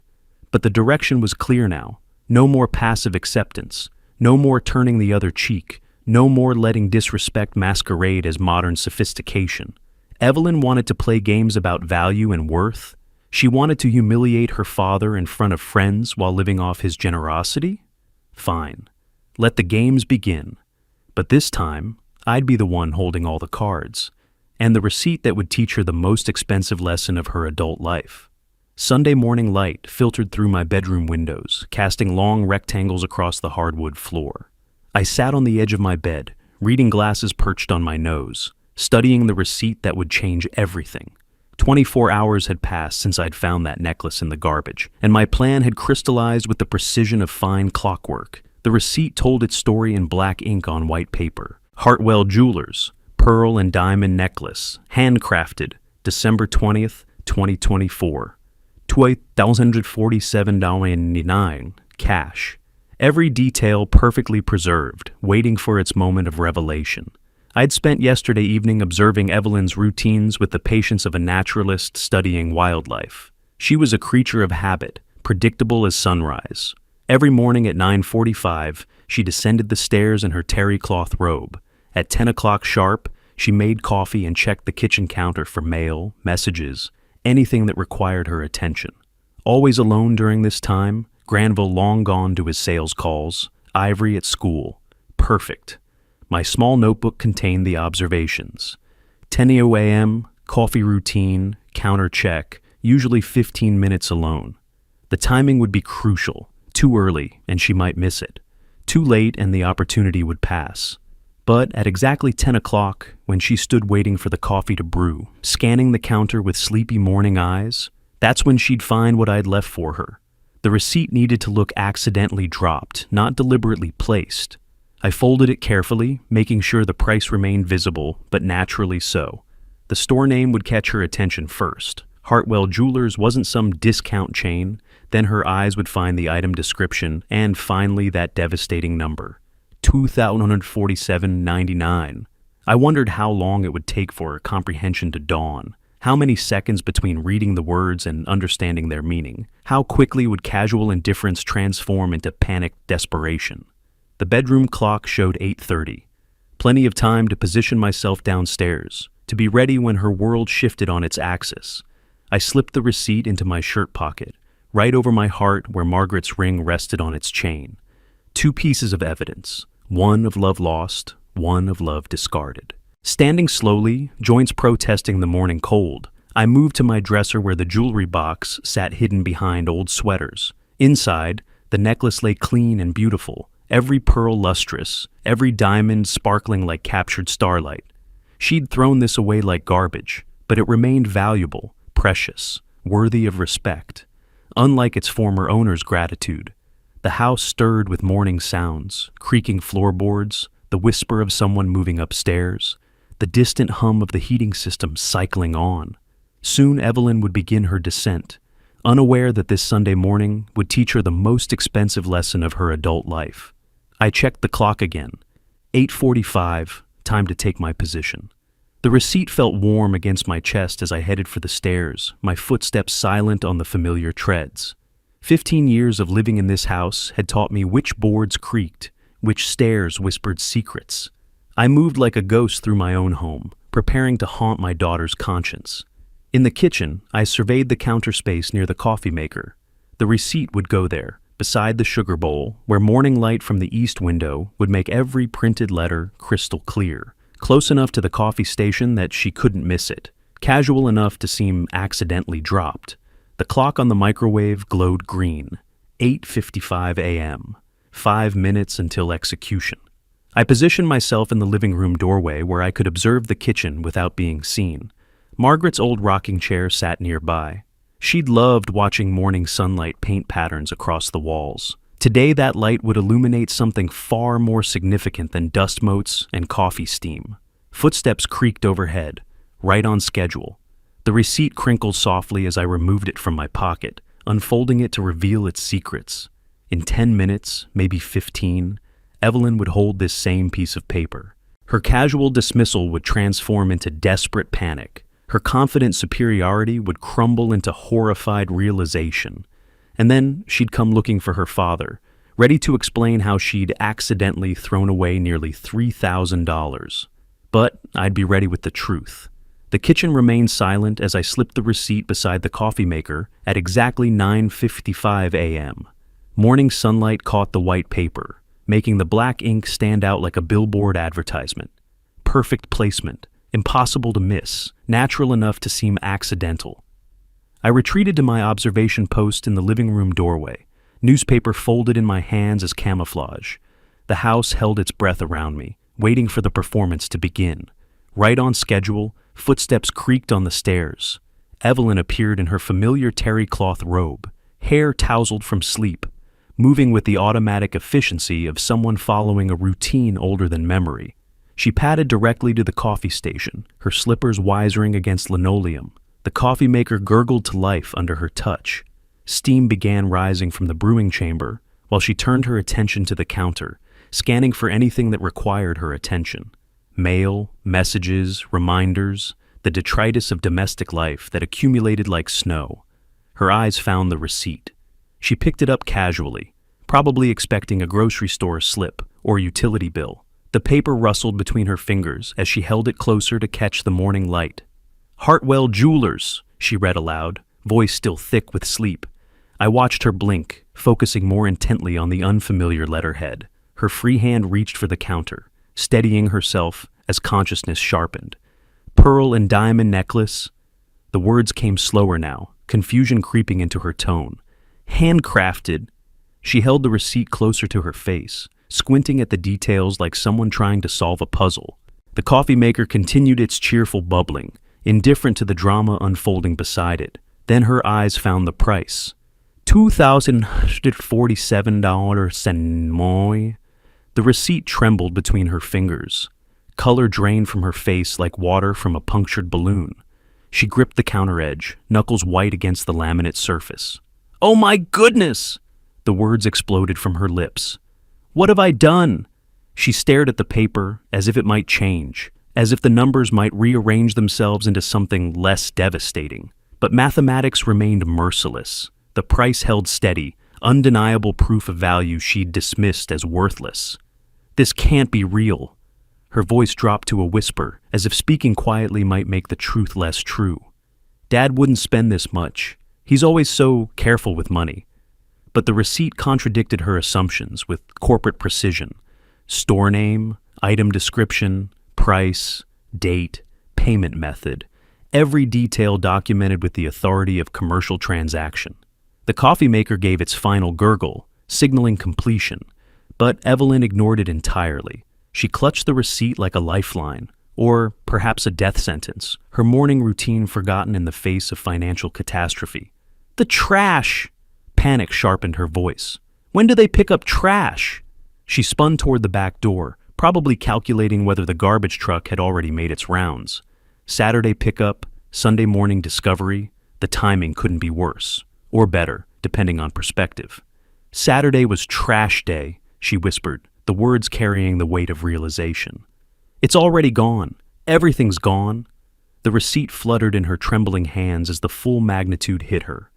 But the direction was clear now. No more passive acceptance. No more turning the other cheek. No more letting disrespect masquerade as modern sophistication. Evelyn wanted to play games about value and worth. She wanted to humiliate her father in front of friends while living off his generosity? Fine. Let the games begin. But this time, I'd be the one holding all the cards, and the receipt that would teach her the most expensive lesson of her adult life. Sunday morning light filtered through my bedroom windows, casting long rectangles across the hardwood floor. I sat on the edge of my bed, reading glasses perched on my nose, studying the receipt that would change everything. 24 hours had passed since I'd found that necklace in the garbage, and my plan had crystallized with the precision of fine clockwork. The receipt told its story in black ink on white paper. Hartwell Jewelers, pearl and diamond necklace, handcrafted, December 20th, 2024. $247.99, cash. Every detail perfectly preserved, waiting for its moment of revelation. I'd spent yesterday evening observing Evelyn's routines with the patience of a naturalist studying wildlife. She was a creature of habit, predictable as sunrise. Every morning at 9:45, she descended the stairs in her terry cloth robe. At 10 o'clock sharp, she made coffee and checked the kitchen counter for mail, messages, anything that required her attention. Always alone during this time, Granville long gone to his sales calls, Ivory at school. Perfect. My small notebook contained the observations. 10 a.m., coffee routine, counter check, usually 15 minutes alone. The timing would be crucial. Too early, and she might miss it. Too late, and the opportunity would pass. But at exactly 10 o'clock, when she stood waiting for the coffee to brew, scanning the counter with sleepy morning eyes, that's when she'd find what I'd left for her. The receipt needed to look accidentally dropped, not deliberately placed. I folded it carefully, making sure the price remained visible, but naturally so. The store name would catch her attention first. Hartwell Jewelers wasn't some discount chain. Then her eyes would find the item description, and finally that devastating number, $2,147.99. I wondered how long it would take for her comprehension to dawn. How many seconds between reading the words and understanding their meaning? How quickly would casual indifference transform into panicked desperation? The bedroom clock showed 8:30. Plenty of time to position myself downstairs, to be ready when her world shifted on its axis. I slipped the receipt into my shirt pocket, right over my heart where Margaret's ring rested on its chain. 2 pieces of evidence, one of love lost, one of love discarded. Standing slowly, joints protesting the morning cold, I moved to my dresser where the jewelry box sat hidden behind old sweaters. Inside, the necklace lay clean and beautiful, every pearl lustrous, every diamond sparkling like captured starlight. She'd thrown this away like garbage, but it remained valuable, precious, worthy of respect. Unlike its former owner's gratitude, the house stirred with morning sounds, creaking floorboards, the whisper of someone moving upstairs, the distant hum of the heating system cycling on. Soon Evelyn would begin her descent, unaware that this Sunday morning would teach her the most expensive lesson of her adult life. I checked the clock again. 8:45, time to take my position. The receipt felt warm against my chest as I headed for the stairs, my footsteps silent on the familiar treads. 15 years of living in this house had taught me which boards creaked, which stairs whispered secrets. I moved like a ghost through my own home, preparing to haunt my daughter's conscience. In the kitchen, I surveyed the counter space near the coffee maker. The receipt would go there, beside the sugar bowl, where morning light from the east window would make every printed letter crystal clear. Close enough to the coffee station that she couldn't miss it, casual enough to seem accidentally dropped. The clock on the microwave glowed green. 8:55 a.m. 5 minutes until execution. I positioned myself in the living room doorway where I could observe the kitchen without being seen. Margaret's old rocking chair sat nearby. She'd loved watching morning sunlight paint patterns across the walls. Today that light would illuminate something far more significant than dust motes and coffee steam. Footsteps creaked overhead, right on schedule. The receipt crinkled softly as I removed it from my pocket, unfolding it to reveal its secrets. In 10 minutes, maybe 15, Evelyn would hold this same piece of paper. Her casual dismissal would transform into desperate panic. Her confident superiority would crumble into horrified realization. And then she'd come looking for her father, ready to explain how she'd accidentally thrown away nearly $3,000. But I'd be ready with the truth. The kitchen remained silent as I slipped the receipt beside the coffee maker at exactly 9:55 a.m. Morning sunlight caught the white paper, making the black ink stand out like a billboard advertisement. Perfect placement, impossible to miss, natural enough to seem accidental. I retreated to my observation post in the living room doorway, newspaper folded in my hands as camouflage. The house held its breath around me, waiting for the performance to begin. Right on schedule, footsteps creaked on the stairs. Evelyn appeared in her familiar terry cloth robe, hair tousled from sleep, moving with the automatic efficiency of someone following a routine older than memory. She padded directly to the coffee station, her slippers wisering against linoleum. The coffee maker gurgled to life under her touch. Steam began rising from the brewing chamber, while she turned her attention to the counter, scanning for anything that required her attention. Mail, messages, reminders, the detritus of domestic life that accumulated like snow. Her eyes found the receipt. She picked it up casually, probably expecting a grocery store slip or utility bill. The paper rustled between her fingers as she held it closer to catch the morning light. "Hartwell Jewelers," she read aloud, voice still thick with sleep. I watched her blink, focusing more intently on the unfamiliar letterhead. Her free hand reached for the counter, steadying herself as consciousness sharpened. Pearl and diamond necklace. The words came slower now, confusion creeping into her tone. Handcrafted. She held the receipt closer to her face, squinting at the details like someone trying to solve a puzzle. The coffee maker continued its cheerful bubbling, indifferent to the drama unfolding beside it. Then her eyes found the price. $2,147 and more. The receipt trembled between her fingers. Color drained from her face like water from a punctured balloon. She gripped the counter edge, knuckles white against the laminate surface. "Oh my goodness!" The words exploded from her lips. "What have I done?" She stared at the paper as if it might change, as if the numbers might rearrange themselves into something less devastating. But mathematics remained merciless. The price held steady, undeniable proof of value she'd dismissed as worthless. "This can't be real." Her voice dropped to a whisper, as if speaking quietly might make the truth less true. "Dad wouldn't spend this much. He's always so careful with money." But the receipt contradicted her assumptions with corporate precision. Store name, item description, price, date, payment method. Every detail documented with the authority of commercial transaction. The coffee maker gave its final gurgle, signaling completion, but Evelyn ignored it entirely. She clutched the receipt like a lifeline, or perhaps a death sentence, her morning routine forgotten in the face of financial catastrophe. "The trash!" Panic sharpened her voice. "When do they pick up trash?" She spun toward the back door, probably calculating whether the garbage truck had already made its rounds. Saturday pickup, Sunday morning discovery, the timing couldn't be worse. Or better, depending on perspective. "Saturday was trash day," she whispered, the words carrying the weight of realization. "It's already gone. Everything's gone." The receipt fluttered in her trembling hands as the full magnitude hit her.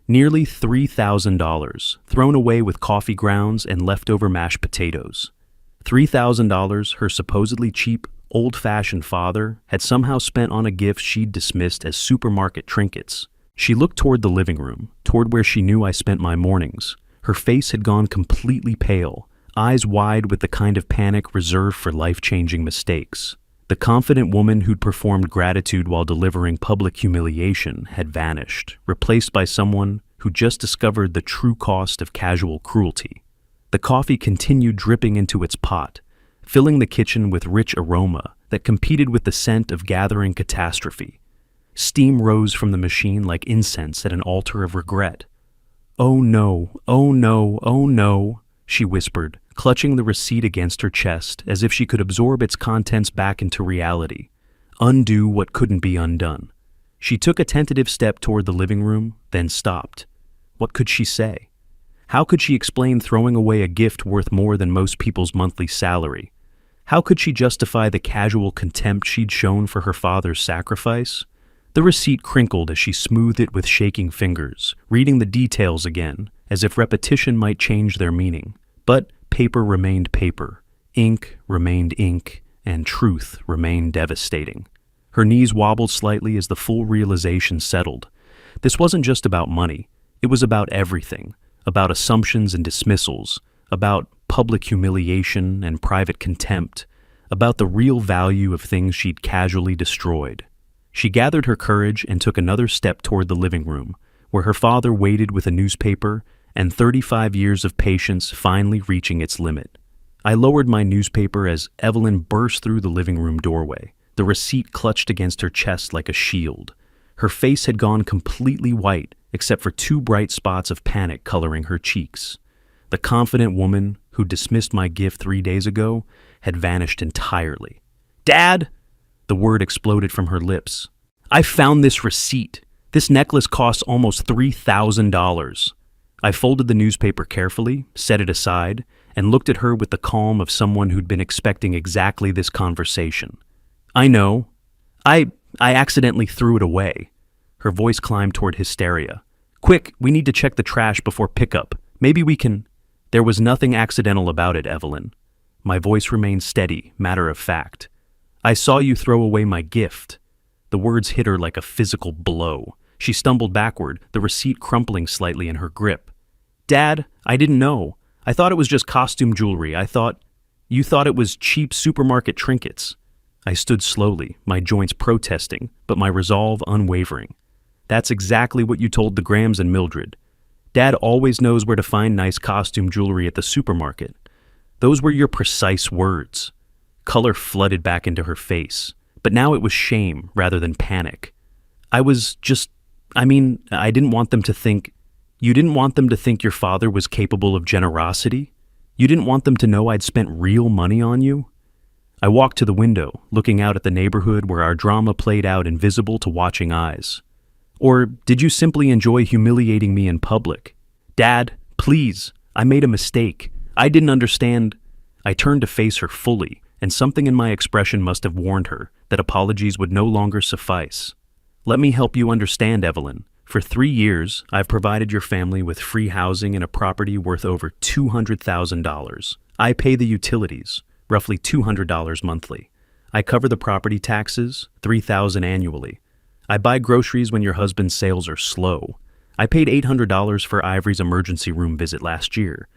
Nearly $3,000, thrown away with coffee grounds and leftover mashed potatoes. $3,000 her supposedly cheap, old-fashioned father had somehow spent on a gift she'd dismissed as supermarket trinkets. She looked toward the living room, toward where she knew I spent my mornings. Her face had gone completely pale, eyes wide with the kind of panic reserved for life-changing mistakes. The confident woman who'd performed gratitude while delivering public humiliation had vanished, replaced by someone who just discovered the true cost of casual cruelty. The coffee continued dripping into its pot, filling the kitchen with rich aroma that competed with the scent of gathering catastrophe. Steam rose from the machine like incense at an altar of regret. "Oh no, oh no, oh no," she whispered, clutching the receipt against her chest as if she could absorb its contents back into reality. Undo what couldn't be undone. She took a tentative step toward the living room, then stopped. What could she say? How could she explain throwing away a gift worth more than most people's monthly salary? How could she justify the casual contempt she'd shown for her father's sacrifice? The receipt crinkled as she smoothed it with shaking fingers, reading the details again, as if repetition might change their meaning. But paper remained paper, ink remained ink, and truth remained devastating. Her knees wobbled slightly as the full realization settled. This wasn't just about money. It was about everything, about assumptions and dismissals, about public humiliation and private contempt, about the real value of things she'd casually destroyed. She gathered her courage and took another step toward the living room, where her father waited with a newspaper and 35 years of patience finally reaching its limit. I lowered my newspaper as Evelyn burst through the living room doorway, the receipt clutched against her chest like a shield. Her face had gone completely white, except for 2 bright spots of panic coloring her cheeks. The confident woman who dismissed my gift 3 days ago had vanished entirely. "Dad!" The word exploded from her lips. "I found this receipt. This necklace costs almost $3,000. I folded the newspaper carefully, set it aside, and looked at her with the calm of someone who'd been expecting exactly this conversation. "I know. I accidentally threw it away." Her voice climbed toward hysteria. "Quick, we need to check the trash before pickup. Maybe we can—" "There was nothing accidental about it, Evelyn." My voice remained steady, matter of fact. "I saw you throw away my gift." The words hit her like a physical blow. She stumbled backward, the receipt crumpling slightly in her grip. "Dad, I didn't know. I thought it was just costume jewelry. I thought—" You thought it was cheap supermarket trinkets. I stood slowly, my joints protesting, but my resolve unwavering. That's exactly what you told the Grahams and Mildred. Dad always knows where to find nice costume jewelry at the supermarket. Those were your precise words. Color flooded back into her face, but now it was shame rather than panic. I didn't want them to think. You didn't want them to think your father was capable of generosity? You didn't want them to know I'd spent real money on you? I walked to the window, looking out at the neighborhood where our drama played out invisible to watching eyes. Or did you simply enjoy humiliating me in public? Dad, please, I made a mistake. I didn't understand. I turned to face her fully, and something in my expression must have warned her that apologies would no longer suffice. Let me help you understand, Evelyn. For 3 years, I've provided your family with free housing in a property worth over $200,000. I pay the utilities, roughly $200 monthly. I cover the property taxes, $3,000 annually. I buy groceries when your husband's sales are slow. I paid $800 for Ivory's emergency room visit last year.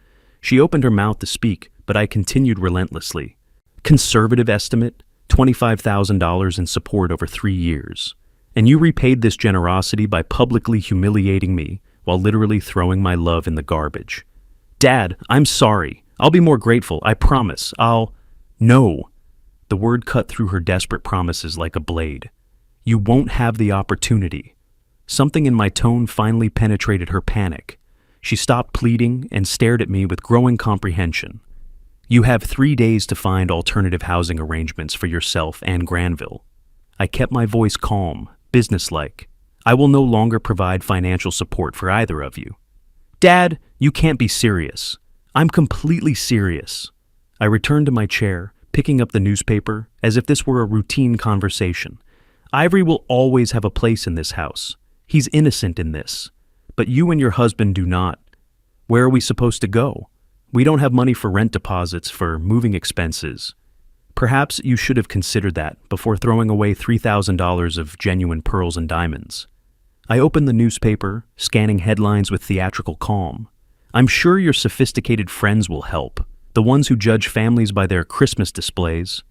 She opened her mouth to speak, but I continued relentlessly. Conservative estimate, $25,000 in support over 3 years. And you repaid this generosity by publicly humiliating me while literally throwing my love in the garbage. Dad, I'm sorry. I'll be more grateful, I promise. No. The word cut through her desperate promises like a blade. You won't have the opportunity. Something in my tone finally penetrated her panic. She stopped pleading and stared at me with growing comprehension. You have 3 days to find alternative housing arrangements for yourself and Granville. I kept my voice calm, businesslike. I will no longer provide financial support for either of you. Dad, you can't be serious. I'm completely serious. I returned to my chair, picking up the newspaper as if this were a routine conversation. Ivory will always have a place in this house. He's innocent in this. But you and your husband do not. Where are we supposed to go? We don't have money for rent deposits, for moving expenses. Perhaps you should have considered that before throwing away $3,000 of genuine pearls and diamonds. I opened the newspaper, scanning headlines with theatrical calm. I'm sure your sophisticated friends will help, the ones who judge families by their Christmas displays.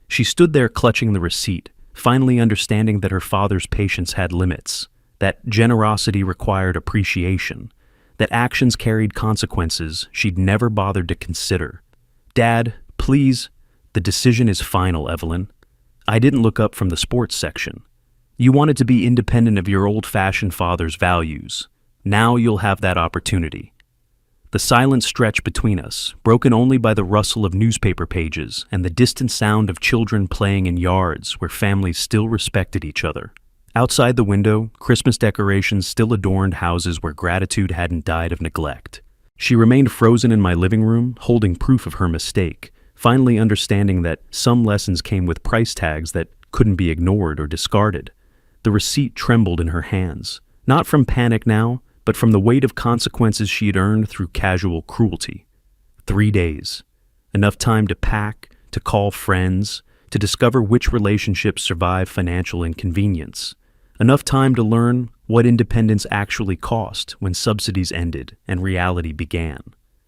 She stood there clutching the receipt, finally understanding that her father's patience had limits, that generosity required appreciation, that actions carried consequences she'd never bothered to consider. Dad, please. The decision is final, Evelyn. I didn't look up from the sports section. You wanted to be independent of your old-fashioned father's values. Now you'll have that opportunity. The silence stretched between us, broken only by the rustle of newspaper pages and the distant sound of children playing in yards where families still respected each other. Outside the window, Christmas decorations still adorned houses where gratitude hadn't died of neglect. She remained frozen in my living room, holding proof of her mistake, finally understanding that some lessons came with price tags that couldn't be ignored or discarded. The receipt trembled in her hands, not from panic now, but from the weight of consequences she had earned through casual cruelty. 3 days. Enough time to pack, to call friends, to discover which relationships survive financial inconvenience. Enough time to learn what independence actually cost when subsidies ended and reality began.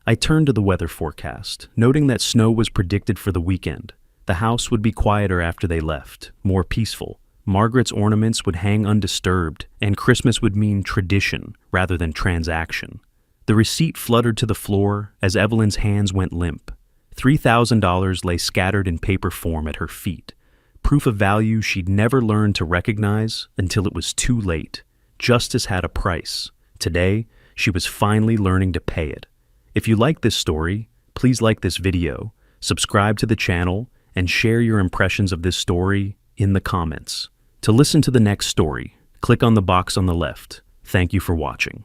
I turned to the weather forecast, noting that snow was predicted for the weekend. The house would be quieter after they left, more peaceful. Margaret's ornaments would hang undisturbed, and Christmas would mean tradition rather than transaction. The receipt fluttered to the floor as Evelyn's hands went limp. $3,000 lay scattered in paper form at her feet, proof of value she'd never learned to recognize until it was too late. Justice had a price. Today, she was finally learning to pay it. If you like this story, please like this video, subscribe to the channel, and share your impressions of this story in the comments. To listen to the next story, click on the box on the left. Thank you for watching.